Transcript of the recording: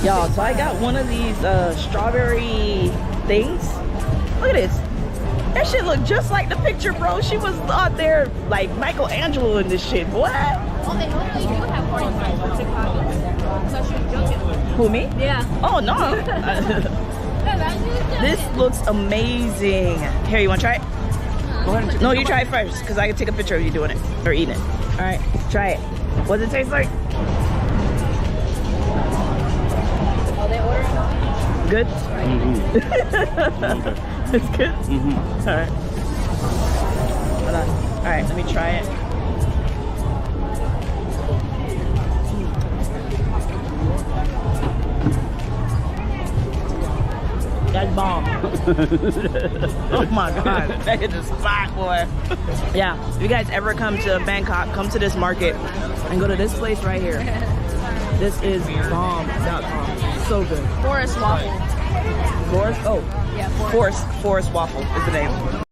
Y'all, so I got one of these strawberry things. Look at this. That shit look just like the picture, bro. She was out there like Michelangelo in this shit, boy. Oh, they literally do have 45 for TikTok. So she was joking. Who, me? Yeah. Oh, no. This looks amazing. Here, you want to try it? Go ahead and no, you try it first, because I can take a picture of you doing it or eating it. All right, try it. What does it taste like? Oh, they ordered it? Good? Mm-hmm. It's good? Mm-hmm. All right. Hold on. All right, let me try it. That's bomb. Oh my God, that hit the spot, boy. Yeah, if you guys ever come to Bangkok, come to this market and go to this place right here. This is bomb.com. So good. Forest waffle. Forest? Oh, Yeah, Forest Waffle is the name.